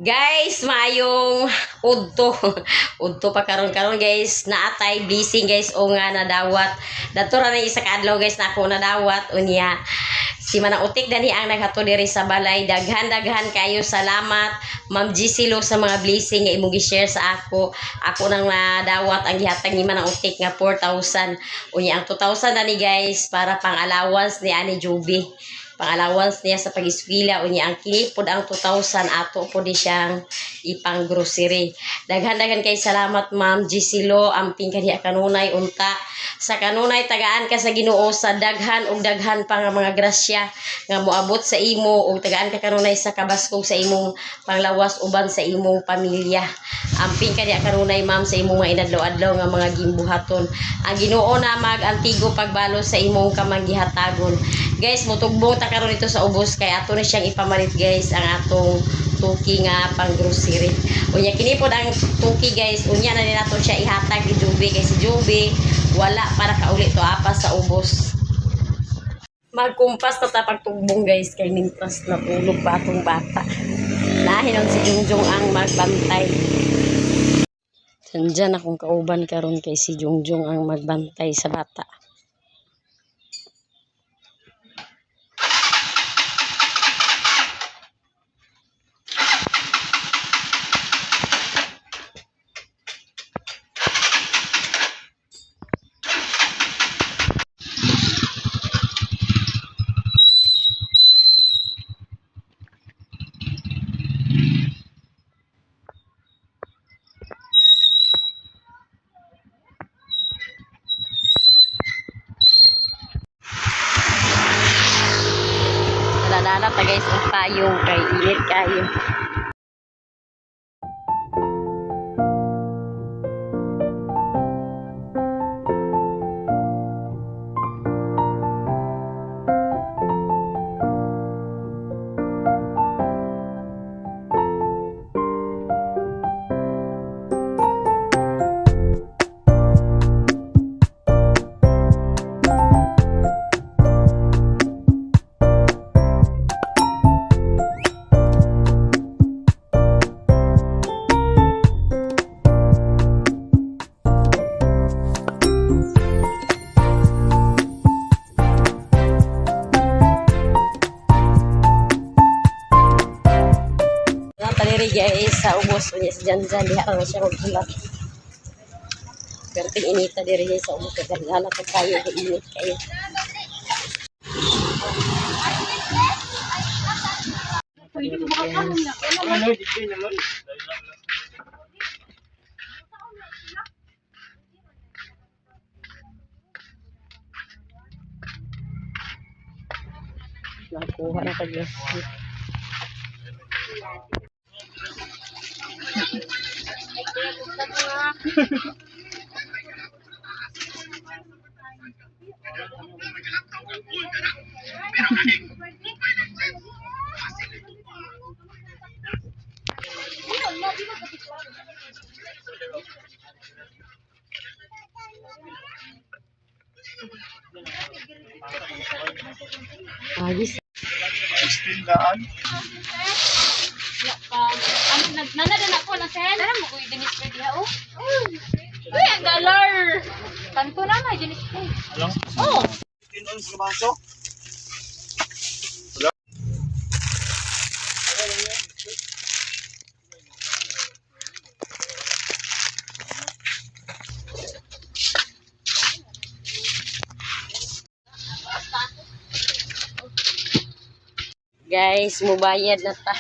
Guys, maayong udto. Udto pa karon guys. Naatay blessing guys o nga nadawat. Dato ra na isa ka adlaw guys na ako nadawat unya. Si Manang Utik dani ang naghato diri sa balay. Daghan kayo salamat Ma'am Gisilo sa mga blessing nga imong gi-share sa ako. Ako nang nadawat ang gihatag ni Manang Utik nga 4,000. Unya ang 2,000 dani guys para pang allowance ni Ani Juby. Pang-allowance niya sa pag-eskwela unya ang kinipod ang 2,000 ato po di siyang ipang grocery. Daghan kay salamat Ma'am Gisilo amping kaniya kanunay unta sa kanunay tagaan ka sa Ginoo sa daghan ug daghan pa nga mga grasya nga moabot sa imo ug tagaan ka kanunay sa kabaskog sa imong panglawas uban sa imong pamilya. Amping kaniya kanunay Ma'am sa imong mga inadlaw-adlaw nga mga gimbuhaton. Ang Ginoo na mag-antigo pagbalo sa imong kamangihatagon. Guys, mutugbong ta karon ito sa ubos kay ato na siyang ipamalit guys ang atong tuki nga pang grocery. Unya kini pod ang tuki guys, unya na ninato siya ihatag ni Juby kay si Juby wala para kauli to apas sa ubos. Magkumpas ta ta pagtugbong guys kay nintras na tulog pa atong bata. Nahinon si Jungjung ang magbantay. Sandiyan akong kauban karon kay si Jungjung ang magbantay sa bata. Nalala ta guys ang payong kay init kayo. Guys, sa ubos unya sa Janjan diha ra siya magbulat. Perting inita diri guys sa ubos kay dala ka kayo kay init kayo. Nakuha na kag guys. Agis. Istindahan. Nanada na ko na sen. Tara mo kuy dinis pa diha oh. Uy, ang dollar. Kanto na may dinis pa. Lang. Oh. 15 ons kabaso. Guys, mubayad na ta.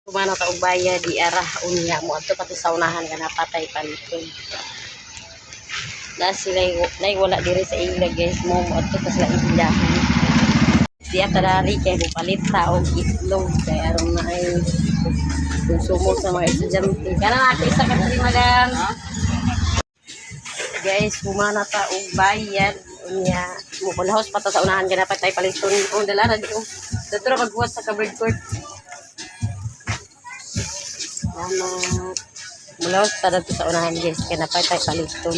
Kumana ta og bayad di ara unya mo adto pati sa unahan nga napatay paliton. Na sila nay wala diri sa ila guys mo adto pa sila ilahan. Siya kadari kay palit ta og itlog kay aron na ay konsumo sa mga estudyante. Kana nato isa ka diri madam. Guys, kumana ta og bayad unya mo kulahos pa ta sa unahan nga napatay paliton. Ang dala na di oh. Dato ra magbuhat sa covered court. Mula sa dito sa unahan guys kaya napay tayo paliton.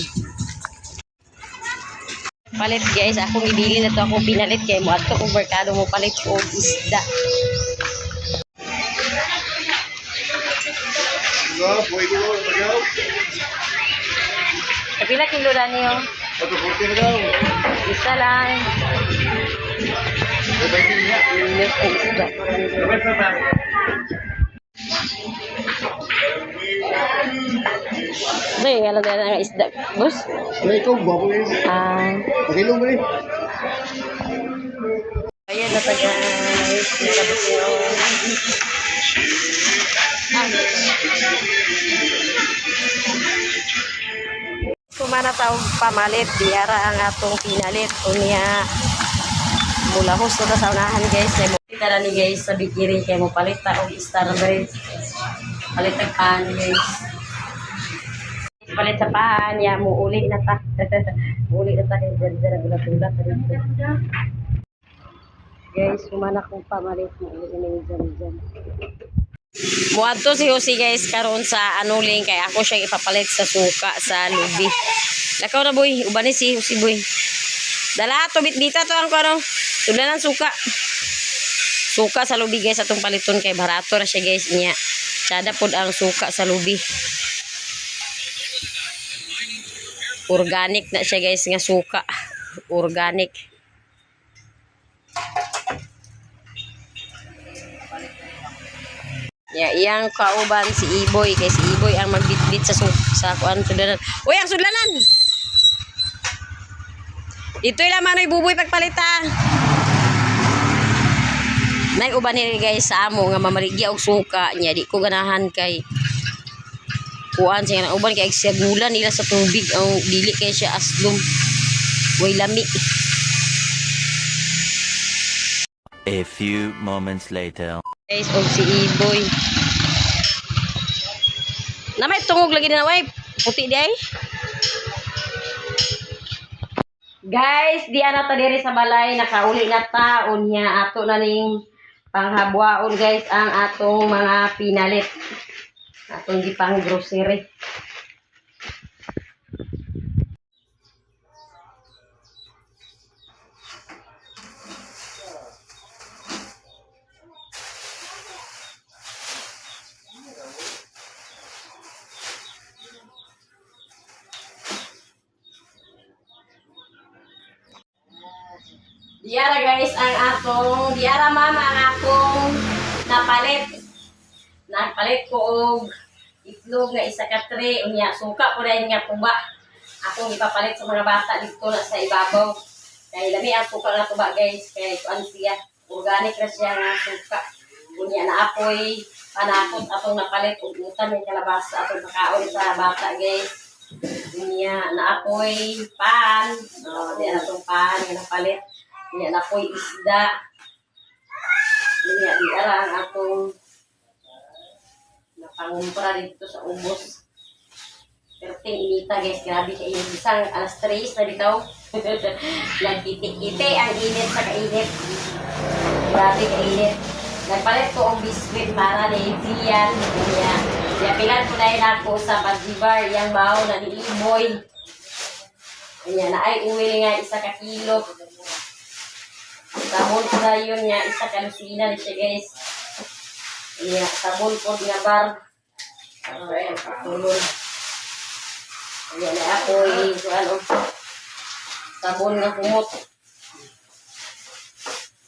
palit guys. Akong ibili na to, akong pinalit kay mo ato kung merkado mo palit ko og isda. Buhay ko, magaw. Kapila kilo na niyo? 40 na daw. Isa lang. Init ang isda. Ay, alam na ang isda. Boss? Wala ikaw, babo na yun. Pakilong mo eh. Ayan na ta guys. Nakabot yun. Kumana taong pamalit. Diara ang atong pinalit. Unya mula husto na sa unahan guys. Kita na ni guys sa bikiri. Kaya mo palit ta og Starbread. Palit ang pan guys. Palit sa pan. Ya mo uli na ta. Uli na ta. Kaya dyan gulat-gulat. Guys, kumana kong pamalit. Uli na yung dyan. Muadto si Jose guys karon sa anuling kay ako siya ipapalit sa suka sa lubi. Lakaw na boy, ubani si Jose boy. Dala to bit-bita to ang karo. Tulan ng suka. Suka sa lubi guys atong paliton kay barato ra siya guys niya. Sada pod ang suka sa lubi. Organic na siya guys nga suka. Organic. Ya, iyang kauban si Iboy kay si Iboy ang magbitbit sa kuan sudlanan. Uy, ang sudlanan. Dito'y laman ay buboy pagpalita. Nay uban ni guys sa amo nga mamaligya og suka nya di ko ganahan kay kuan siya uban kay siya gulan nila sa tubig ang dili kay siya aslom. Way lami. A few moments later. Guys, og si Iboy. Namay tungog lagi na way puti di ay. Guys, di ana ta diri sa balay nakauli na ta unya ato na ning panghabwaon guys ang atong mga pinalit. Atong gipang grocery. Diara guys ang atong diara mama ang akong napalit. Napalit ko og itlog nga isa ka tray unya suka ko dahil nga tuba. Akong ipapalit sa mga bata dito na sa ibabaw. Kay lami ang suka nga tuba guys kay kuan siya organic ra siya nga suka. Unya na apoy panakot atong napalit og utan ng kalabasa atong pakaon sa bata guys. Unya na apoy pan. Di atong pan nga napalit. Yan na po'y isda. Yan, diara ang atong napangumpra dito sa ubos. Perting inita guys, grabe ka init. Isang alas 3 na bitaw. Nagkiti-kiti ang init sa kainit. Grabe ka init. Nagpalit ko ang biskwit para na Ivian. Yan, pilan ko na yun ako sa Pagdibar. Yang baho na ni Iboy. Yan, na ay uwi nga isa ka kilo. Sabon ko na yun nga, isa kalusina siya guys. Iya, sabon ko nga bar. Ayan, patulon. Ayan na ako, ano, sabon nga kumot.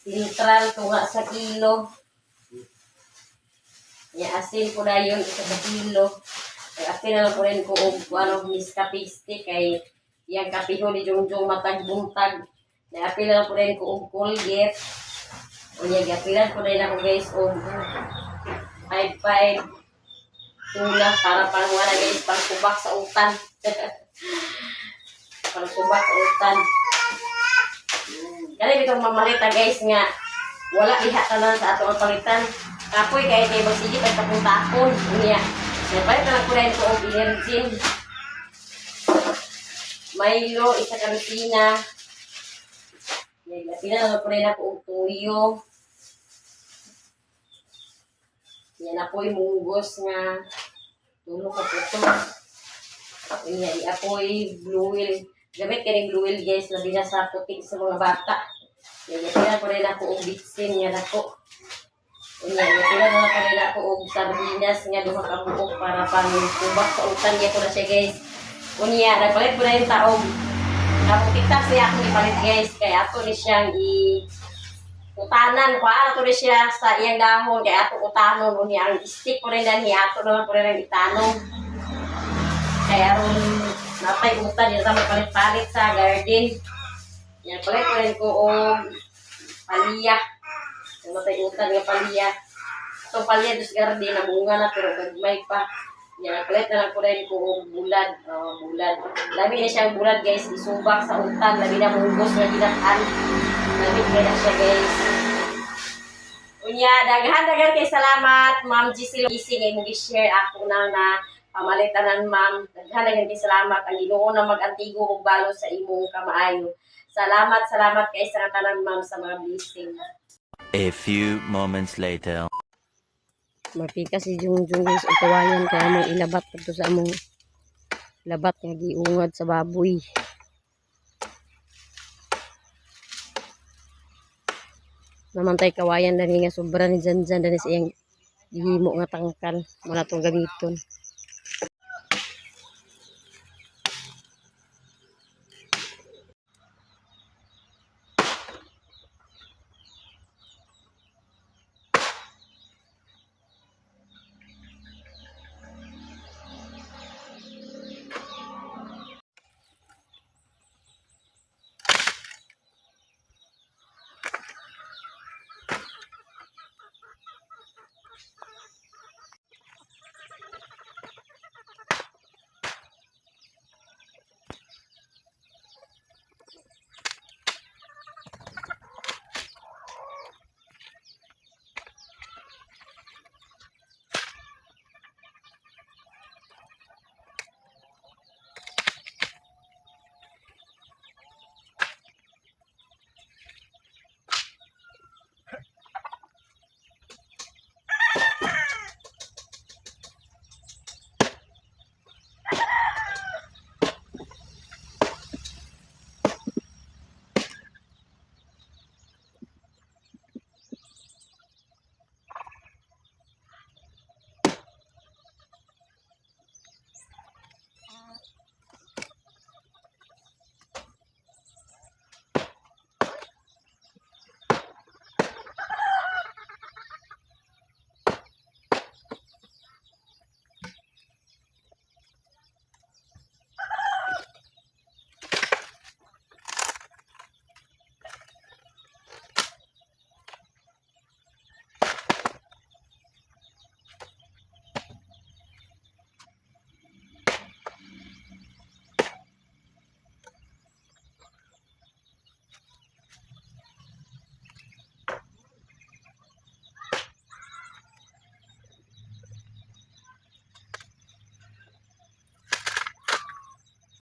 Sintral ko nga sa kilo. Iya, asin ko na yun, isa sa kilo. Ay, asin na lang ko rin ko, ano, miskapiste kay iyang kapiho ni Jongjong matag-buntag. Napilan ko rin ko og Colgate. O niya, gapilan ko rin ako guys og 5-5 tula para pangwala guys, pang subak sa utan. Pang subak sa utan. Kaya bitong mamalita guys nga, wala iha tanan sa ato ang palitan. Kapoy kaya kayo magsigit at tapuntakon. Niya, napalit na lang ko rin ko og Virgin. Milo, isa kalusina. Pinala ko rin ako og tuyo. Yan na po'y munggos nga tulo ka puto. Yan, apoy blue whale. gamit kaning blue whale guys, labi na sa puting sa mga bata. Kaya ko rin ako og bitsin niya nako. Unya, tira na pa rin ako og sardinas nga duha ka buok para pang kubak sa utan niya ko na siya guys. Unya, nagpalit ko na yung taog. Kapag tiktak siya ako ipalit guys, kaya ato ni siyang utanan ko, ato ni siya sa iyang dahon, kaya ato utanon, unya, ang stick ko rin dahil ato naman ko rin ang itanong. Kaya ron, napay utan, yun naman palit-palit sa garden. Yan, palit ko rin ko og palya. Yung matay-utan nga palya. Itong palya dos garden, nabunga na pero gagmay pa. Yan, palit na lang ko rin ko og bulad. Bulad. Labi na siyang bulad guys, isubak sa utan. Labi na mugos na ginatan. Labi na siya guys. Unya, daghan-daghan kay salamat. Ma'am Giselle Gising ay mag-share ako na pamalitanan ma'am. Daghan-daghan kay salamat. Ang Ginoo na mag-antigo og balo sa imong kamaayo. Salamat kay sa tanan ma'am sa mga blessing. A few moments later. Mapika si Jungjung guys, ang kawayan kaya may ilabat ito sa among labat nga giungad sa baboy. Namantay kawayan dani nga sobra ni Janjan dani sa iyang gihimo nga tangkal muna tong gamiton.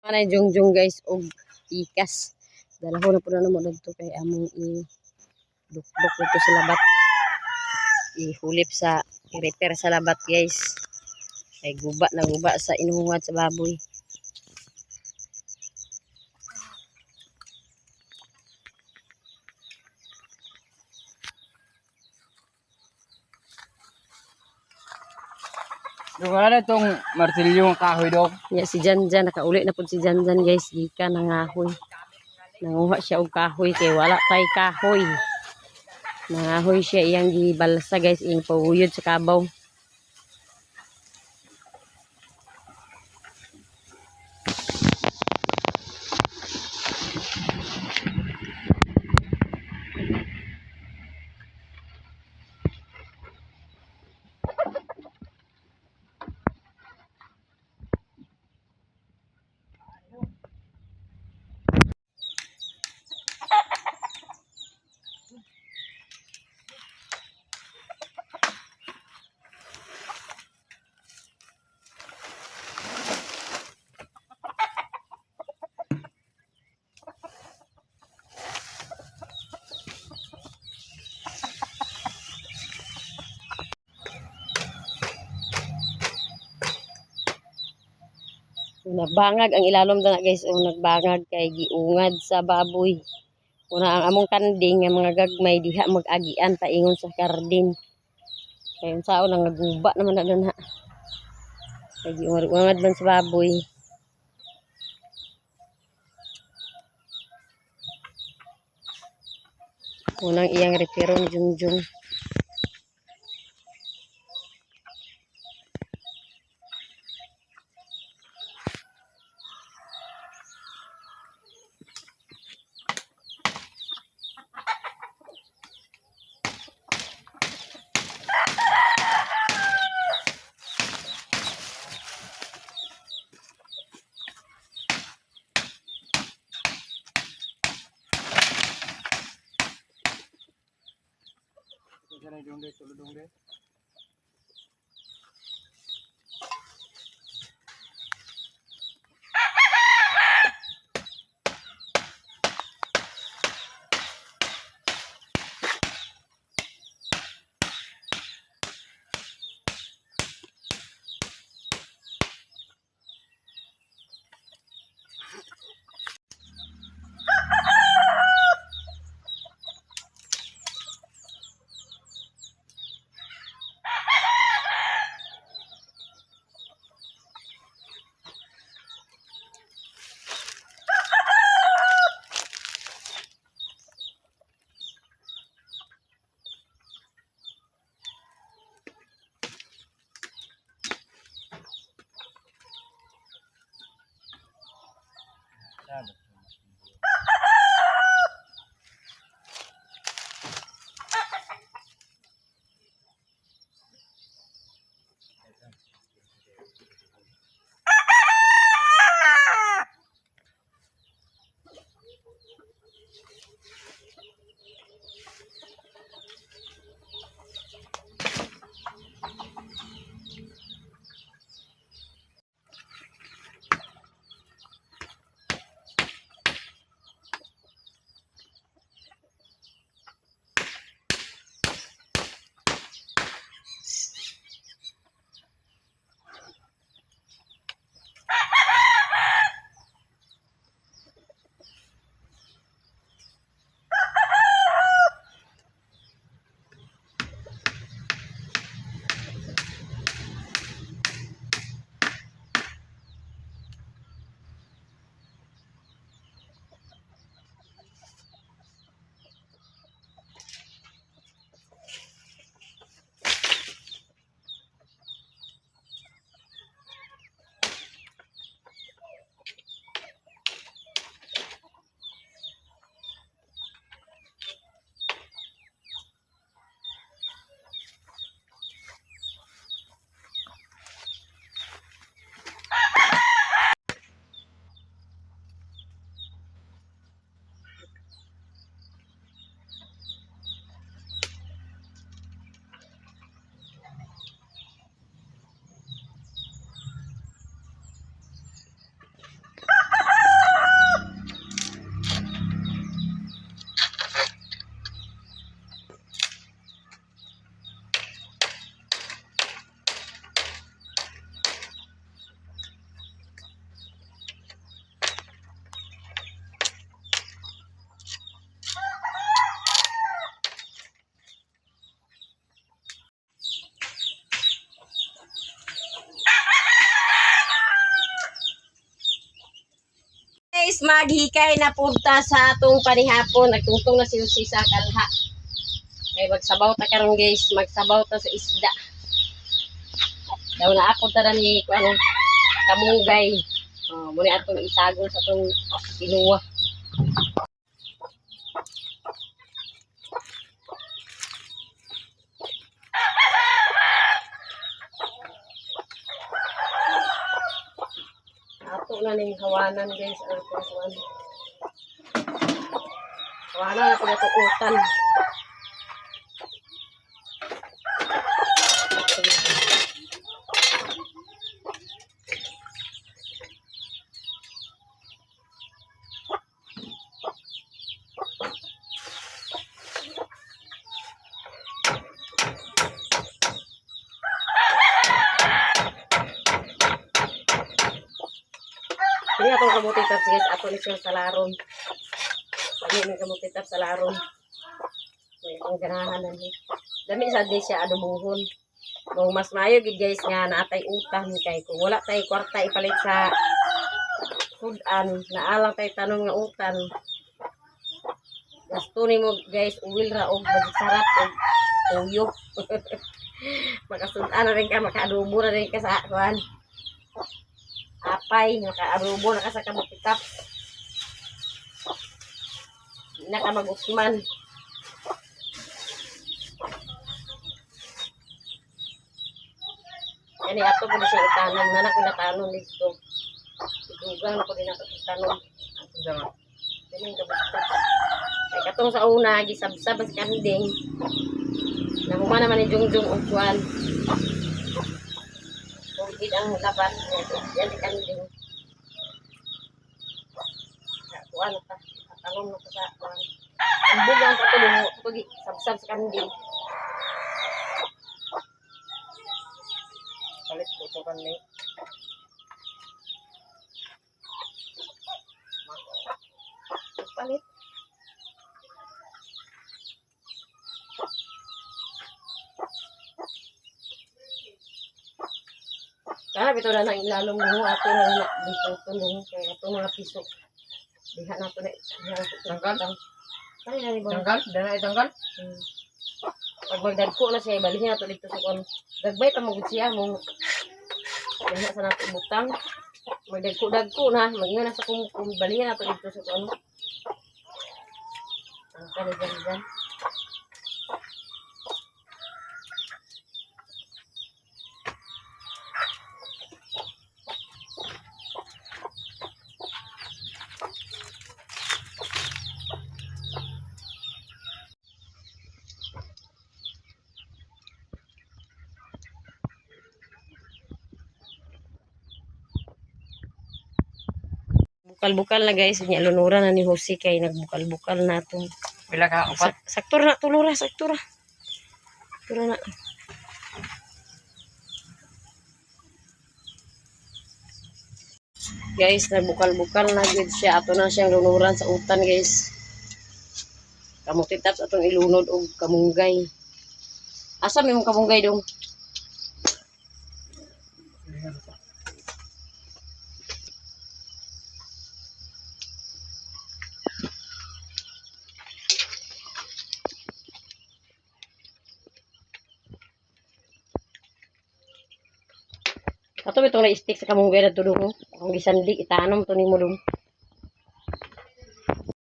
Manay Jungjung guys og ikas. Dalaho na po na mo dito kay among i-dukdok dito sa labat. Ihulip sa i-repair sa labat guys. Kay guba na guba sa inuhad sa baboy. Yung ano itong martilyo ng kahoy daw. Ya si Janjan nakauli na pud si Janjan guys gikan nangahoy. Nanguha siya og kahoy kay wala tay kahoy. Nangahoy siya iyang gibalsa guys iyang pahuyod sa kabaw. Nagbangag ang ilalom na guys. O nagbangag kay giungad sa baboy. Una ang among kanding nga mga gagmay diha mag-agian paingon sa kardin. Kaya yung sao nang naguba naman na doon ha. Kaya giungad man sa baboy. Unang iyang referon Junjun. Tuludong deh. Guys, maghikay na punta sa atong panihapon. Nagtungtong na si sa kalha. Kay magsabaw ta karon guys, magsabaw ta sa isda. Daw na ako tara ni ano, kamunggay. Muna atong isagol sa atong kinuha. Ato na ning hawanan guys, ang hawanan. Hawanan na pinatuutan. kamuti taps guys, ato ni siya sa laron. Lami ni kamuti taps sa laron. May ang ganahan na ni. Dami sa di siya adubuhon. Kung mas maayo gid guys nga naatay utang kay kung wala tay kwarta ipalit sa food-an, naalang tay tanon nga utang. Gasto nimo guys uwil ra og sarap og tuyo. Makasudan na rin ka, makaadobo na rin ka sa kuan. Apay, makaadobo na ka sa kamutitap. Hindi na ka mag-usman. Yan ato po na siya itanom. Nanak ko natanom dito. Itugang na ko din ato itanom. Yan yung kamutitap. Kaya katong sa una, gisabsab sa kanding. Nahuma naman ni Jungjung og kuan. Kugid ang labat. Yan di kanding. Kuan ta. Talong na ko sa kuan. Ang bugang ko tulong ko sabsab sa kanding. Palit ko to kanli. Palit. Kaya ito na nang ilalong mo ato na dito tulong kaya ito mga piso. Diha na ito na tanggal. Kaya na ni Tanggal? Dana itanggal? Pag magdagko na siya, balihin na ito dito sa kon. Gagbay ta magud siya mo. Diha sa nato butang. Magdagko na, magingana na sa balihin na ito dito sa kon. Ang kanilang. Bukal-bukal na guys, nya lunuran na ni Jose kay nagbukal-bukal na to. Pila ka? Upat? Saktura na tulura, saktura. Saktura na. Guys, nagbukal-bukal na gid siya. Ato na siyang lunuran sa utan guys. Kamuti taps atong ilunod og kamunggay. Asa may mong kamunggay dong? Ato itong na-stick sa kamunggay na tulong. Kung gisandi, itanom to ni mo dong.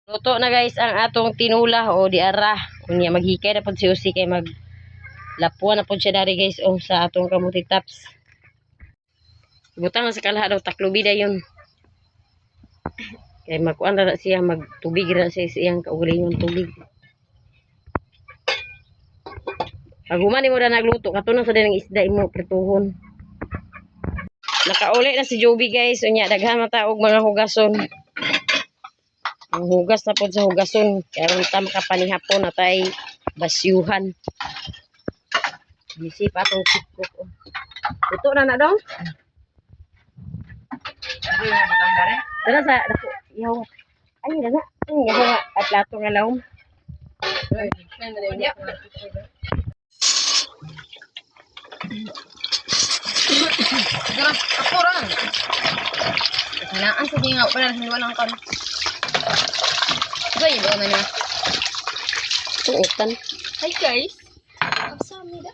Luto na guys ang atong tinula o diara. Kunya maghikay na po si Jose kay maglapuan na po siya dari guys o sa atong kamuti taps. Butang na sa kalaha daw taklubida yun. Kay magkuan na siya magtubig na siya siyang kaugalingon tubig. Pag humani mo na nagluto, katunan sa din ng isda imo prituhon. Nakauli na si Joby guys. Unya daghan mata og mga hugason. Ang hugas na po sa hugason. Karon tam ka panihapon na tay basyuhan. Bisi pa itong sikok. Ito na dong. Ano yung batang dari? Dala sa dako. Yaw. Ay dala. Ang yaw nga at plato nga lawom. Siguro, ako ron. Hinaan sa hingaw pa na hinuwa lang kon. Ito yung iba na niya. Itong utan. Hi guys. Kapsamida.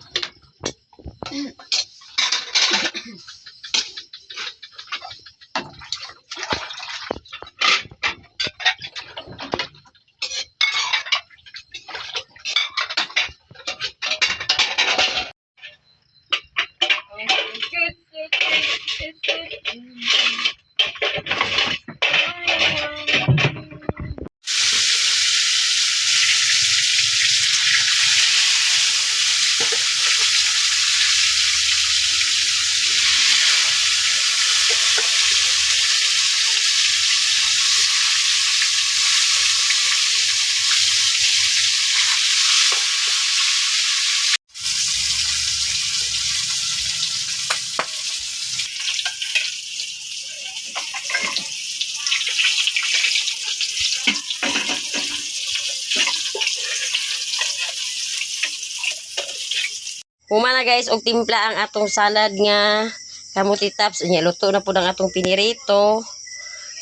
Huma na guys, og timpla ang atong salad nga kamuti tops. Unya, luto na po ang atong pinirito.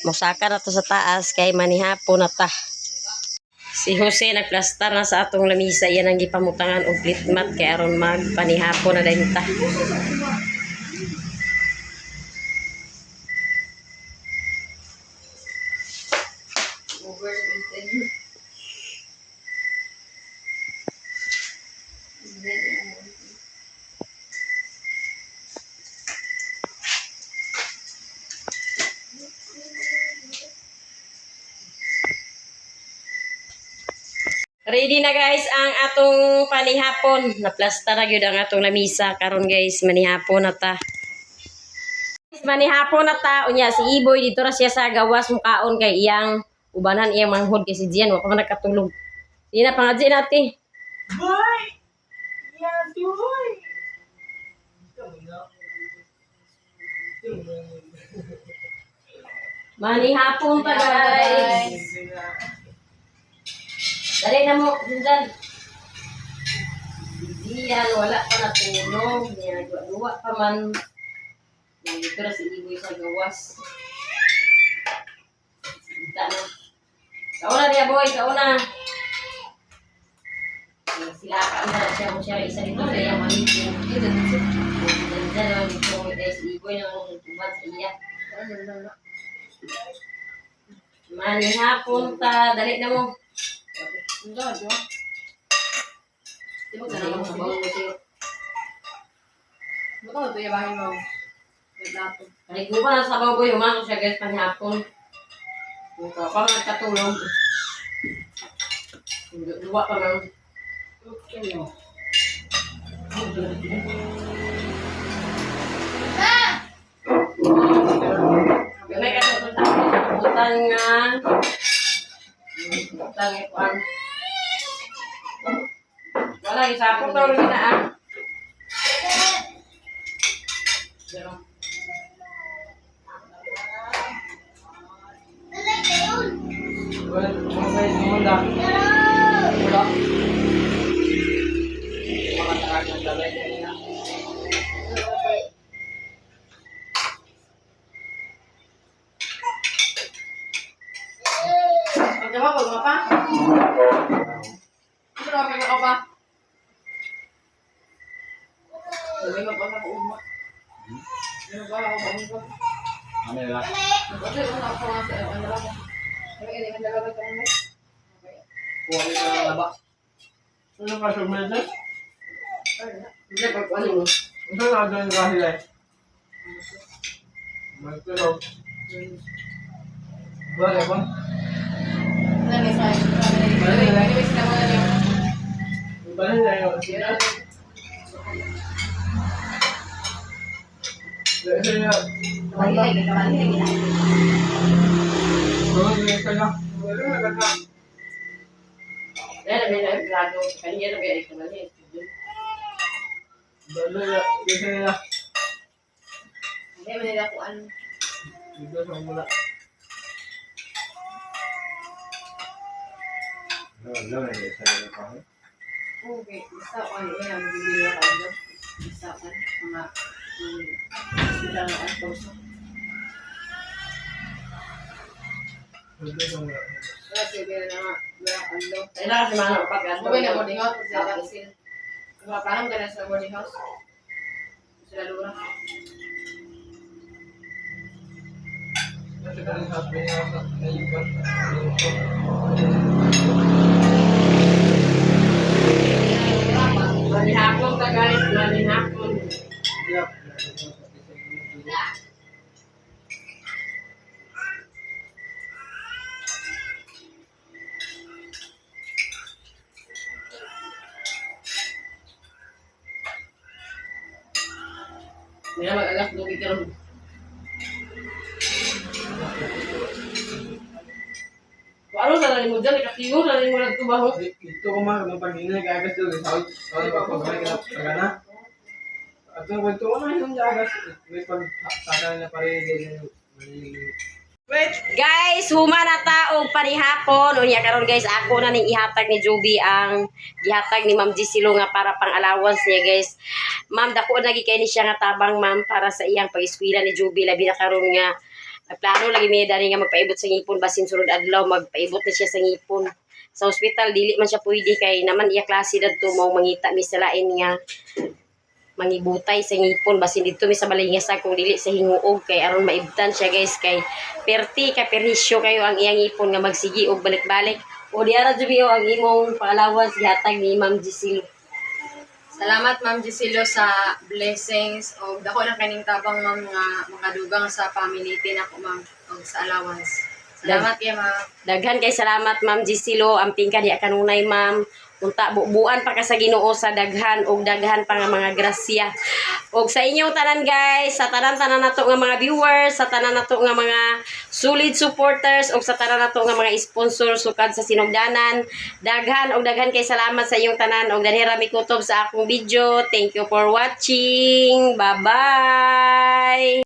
Musaka na to sa taas kay manihapon na ta. Si Jose nagplastar na sa atong lamisa. Yan ang gipamutangan og plate mat kay aron magpanihapon na din ta. Ready na guys ang atong panihapon. Naplastar na gyud ang atong lamisa karon guys, manihapon na ta. Manihapon na ta. Unya si Iboy dito ra siya sa gawas mukaon kay iyang ubanan iyang manghod kay si Jian wa pa man nakatulog. Di na pangadji nati. Boy! Yes, boy! Manihapon pa guys. Dali na mo, dyan. Diyan, wala pa na tulog. Duwa pa man. Dito na si Iboy sa gawas. Dita na. Kauna niya boy, kauna. Sila ka na siya mo siya isa dito sa iyang malitin. Dyan na dito si Iboy na magtubat sa iya. Manihapon ta, dali na mo. Di mo ka naman sa bawang kasi. Buto ito yung bahay mo. Naligo pa na sa bawang ko yung mga siya guys panihapon. Ito pa nga katulog. Luwa pa nga. Gamay ka sa utang nga. Utang ikuan. Wala, isapot na ulit na ah. Ano ka sa medyo? Hindi, pagkuhan mo. Ano na doon kahit ay? Magtulog. Wala ba? Balik na yun. Kasi nga, Dahil na may naglago. Kanya na may ito na niya. Hindi, manila ko ano. Okay, isa ko ano yan, magbibili ako ano. Isa ko mga sila ng alposo. Kasi bira na nga, bira ano. Kailangan si Manang pag-ato. Mabay na boarding house, sila kasi. Parang ka na sa boarding house. Sila lura. Manihapon ka guys, manihapon. May mag-alas lubig ka rin. Ano na rin mo dyan? Ikatiyo na rin mo nagtubaho. Ito ko mga pag-inay kagas doon. Sa pag-pagmay ka na pagana. At yung kwento ko na yung jagas. May pag-saka na pareil. Guys, humana ta og panihapon. Unya karon guys, ako na ning ihatag ni Joby ang gihatag ni Ma'am Gisilo nga para pang allowance niya guys. Ma'am, dako na kay ni siya nga tabang ma'am para sa iyang pag-eskwela ni Joby labi na karon nga nagplano lagi mi dani nga magpaibot sa ngipon basin sunod adlaw magpaibot na siya sa ngipon. Sa ospital dili man siya pwede kay naman iya klase dadto mao mangita mi sa lain nga mangibutay sa ngipon basin dito mi sa balingasag kung dili sa hinguog kay aron maibtan siya guys kay perti ka perhisyo kayo ang iyang ngipon nga magsigi og balik-balik o diara jubi ang imong pangalawas gihatag ni Ma'am Gisilo. Salamat Ma'am Gisilo sa blessings o dako na kaning tabang ma'am nga makadugang sa family nako ma'am og sa allowance. Salamat kay ma'am. Daghan kay salamat Ma'am Gisilo amping ka diha kanunay ma'am. Unta buuan pa ka sa Ginoo sa daghan og daghan pa nga mga grasya. Og sa inyong tanan guys, sa tanan-tanan nato nga mga viewers, sa tanan nato nga mga solid supporters og sa tanan nato nga mga sponsor sukad sa sinugdanan, daghan og daghan kay salamat sa inyong tanan og danira mi kutob sa akong video. Thank you for watching. Bye-bye.